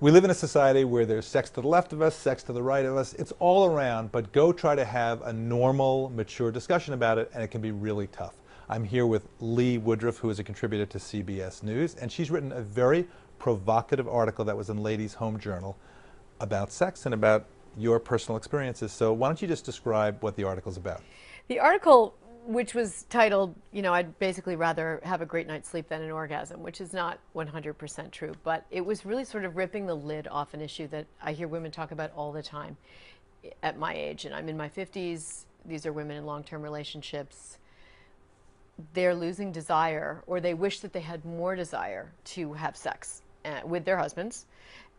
we live in a society where there's sex to the left of us, sex to the right of us. It's all around, but go try to have a normal, mature discussion about it, and it can be really tough. I'm here with Lee Woodruff, who is a contributor to CBS News, and she's written a very provocative article that was in Ladies' Home Journal about sex and about your personal experiences. So why don't you just describe what the article's about? The article, which was titled, I'd basically rather have a great night's sleep than an orgasm, which is not 100% true, but it was really sort of ripping the lid off an issue that I hear women talk about all the time at my age, and I'm in my 50s. These are women in long-term relationships. They're losing desire, or they wish that they had more desire to have sex with their husbands.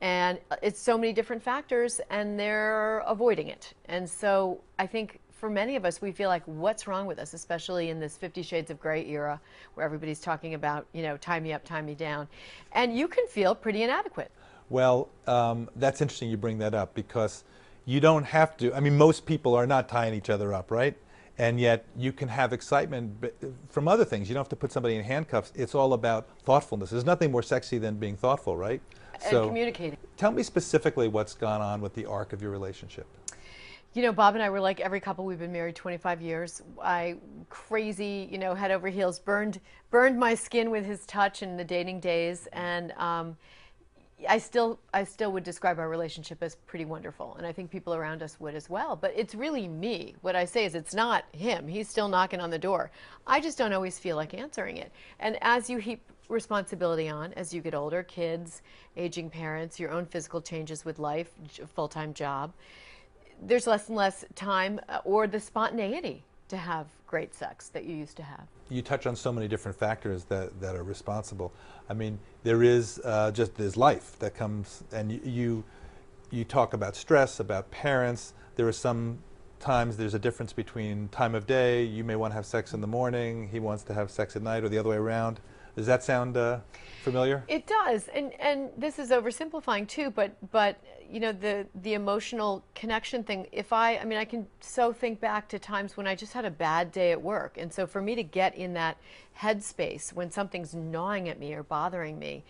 And it's so many different factors, and they're avoiding it. And so I think for many of us, we feel like, what's wrong with us, especially in this 50 Shades of Grey era where everybody's talking about, tie me up, tie me down. And you can feel pretty inadequate. Well, that's interesting you bring that up, because you don't have to. I mean, most people are not tying each other up, right? And yet you can have excitement from other things. You don't have to put somebody in handcuffs. It's all about thoughtfulness. There's nothing more sexy than being thoughtful, right? And communicating. Tell me specifically what's gone on with the arc of your relationship. Bob and I were like every couple. We've been married 25 years. I crazy, head over heels, burned my skin with his touch in the dating days, and I still would describe our relationship as pretty wonderful, and I think people around us would as well. But it's really me. What I say is it's not him. He's still knocking on the door. I just don't always feel like answering it. And as you heap responsibility on, as you get older, kids, aging parents, your own physical changes with life, full-time job, there's less and less time or the spontaneity to have great sex that you used to have. You touch on so many different factors that are responsible. I mean, there is there's life that comes, and you talk about stress, about parents. There are some times there's a difference between time of day. You may want to have sex in the morning. He wants to have sex at night, or the other way around. Does that sound familiar? It does, and this is oversimplifying too. But the emotional connection thing. I can so think back to times when I just had a bad day at work, and so for me to get in that headspace when something's gnawing at me or bothering me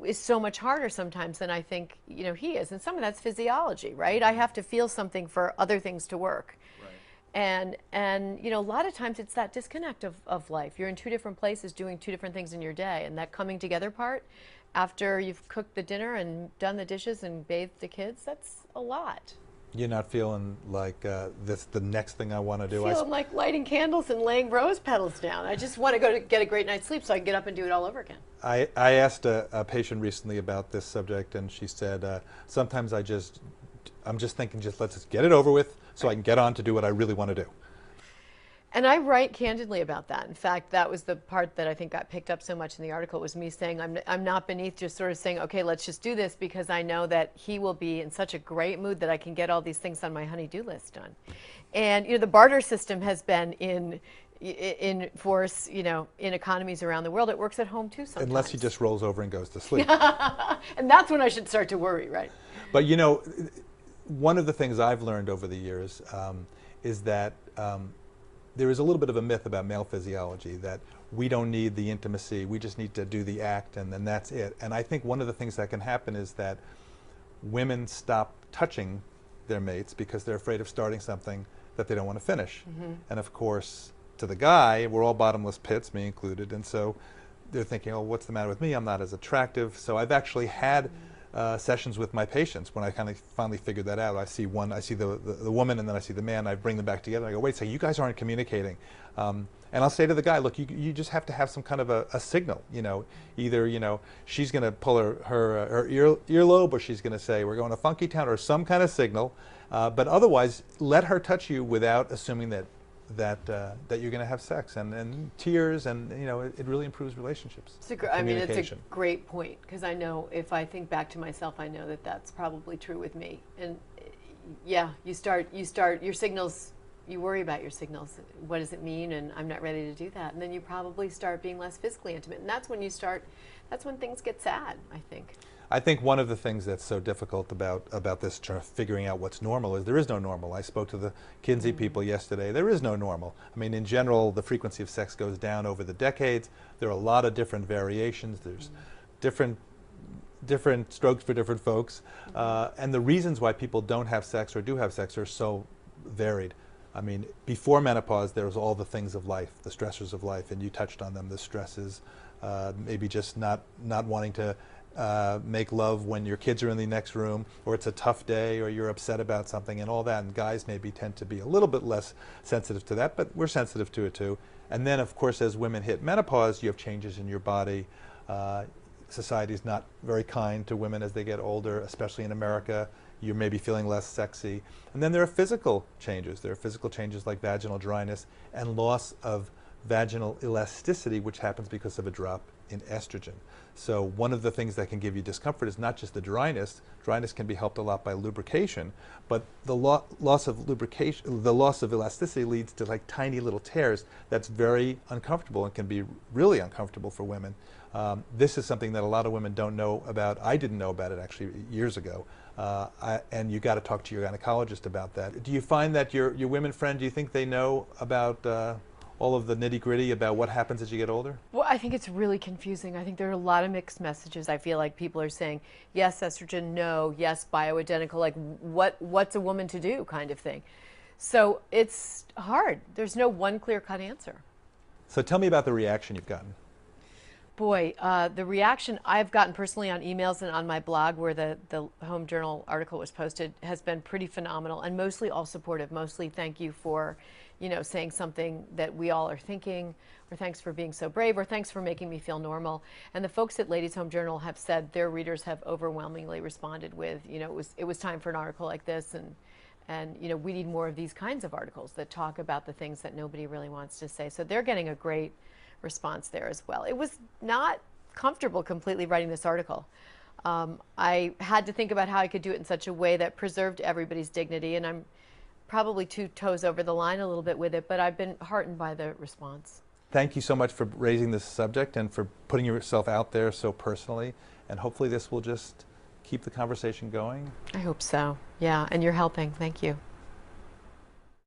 is so much harder sometimes than I think he is, and some of that's physiology, right? I have to feel something for other things to work. And a lot of times it's that disconnect of life. You're in two different places doing two different things in your day, and that coming together part after you've cooked the dinner and done the dishes and bathed the kids, that's a lot. You're not feeling like this the next thing I want to do. Feeling like lighting candles and laying rose petals down. I just want to go to get a great night's sleep so I can get up and do it all over again. I asked a patient recently about this subject, and she said, sometimes I'm just thinking, let's just get it over with so I can get on to do what I really want to do. And I write candidly about that. In fact, that was the part that I think got picked up so much in the article, was me saying I'm not beneath just sort of saying, okay, let's just do this, because I know that he will be in such a great mood that I can get all these things on my honey-do list done. And the barter system has been in force, in economies around the world. It works at home too sometimes. Unless he just rolls over and goes to sleep. And that's when I should start to worry, right? But one of the things I've learned over the years is that there is a little bit of a myth about male physiology, that we don't need the intimacy, we just need to do the act, and then that's it. And I think one of the things that can happen is that women stop touching their mates because they're afraid of starting something that they don't want to finish. Mm-hmm. And of course, to the guy, we're all bottomless pits, me included, and so they're thinking, oh, what's the matter with me? I'm not as attractive. So I've actually had sessions with my patients when I kind of finally figured that out. I see the woman, and then I see the man. I bring them back together. I go, wait, so you guys aren't communicating. And I'll say to the guy, look, you just have to have some kind of a signal. Either she's going to pull her earlobe, or she's going to say we're going to Funky Town, or some kind of signal. But otherwise, let her touch you without assuming that you're going to have sex, and tears, and it really improves relationships. It's a great point, because I know if I think back to myself, I know that that's probably true with me. And yeah, you start your signals. You worry about your signals. What does it mean? And I'm not ready to do that. And then you probably start being less physically intimate, and that's when things get sad, I think. I think one of the things that's so difficult about this figuring out what's normal is there is no normal. I spoke to the Kinsey people yesterday. There is no normal. I mean, in general, the frequency of sex goes down over the decades. There are a lot of different variations. There's different different strokes for different folks, and the reasons why people don't have sex or do have sex are so varied. I mean, before menopause, there was all the things of life, the stressors of life, and you touched on them, the stresses, maybe just not wanting to make love when your kids are in the next room, or it's a tough day, or you're upset about something, and all that. And guys maybe tend to be a little bit less sensitive to that, but we're sensitive to it too. And then, of course, as women hit menopause, you have changes in your body. Society is not very kind to women as they get older, especially in America. You may be feeling less sexy. And then there are physical changes. There are physical changes like vaginal dryness and loss of vaginal elasticity, which happens because of a drop in estrogen. So one of the things that can give you discomfort is not just the dryness. Dryness can be helped a lot by lubrication, but the loss of lubrication, the loss of elasticity leads to like tiny little tears. That's very uncomfortable and can be really uncomfortable for women. This is something that a lot of women don't know about. I didn't know about it actually years ago. And you got to talk to your gynecologist about that. Do you find that your women friend, do you think they know about all of the nitty-gritty about what happens as you get older? Well, I think it's really confusing. I think there are a lot of mixed messages. I feel like people are saying, yes, estrogen, no, yes, bioidentical, like what's a woman to do kind of thing. So it's hard. There's no one clear-cut answer. So tell me about the reaction you've gotten. Boy, the reaction I've gotten personally on emails and on my blog where the Home Journal article was posted has been pretty phenomenal, and mostly all supportive. Mostly thank you for, saying something that we all are thinking, or thanks for being so brave, or thanks for making me feel normal. And the folks at Ladies Home Journal have said their readers have overwhelmingly responded with, it was time for an article like this, and we need more of these kinds of articles that talk about the things that nobody really wants to say. So they're getting a great response there as well. It was not comfortable completely writing this article. I had to think about how I could do it in such a way that preserved everybody's dignity, and I'm probably 2 toes over the line a little bit with it, but I've been heartened by the response. Thank you so much for raising this subject and for putting yourself out there so personally, and hopefully this will just keep the conversation going. I hope so. Yeah, and you're helping. Thank you.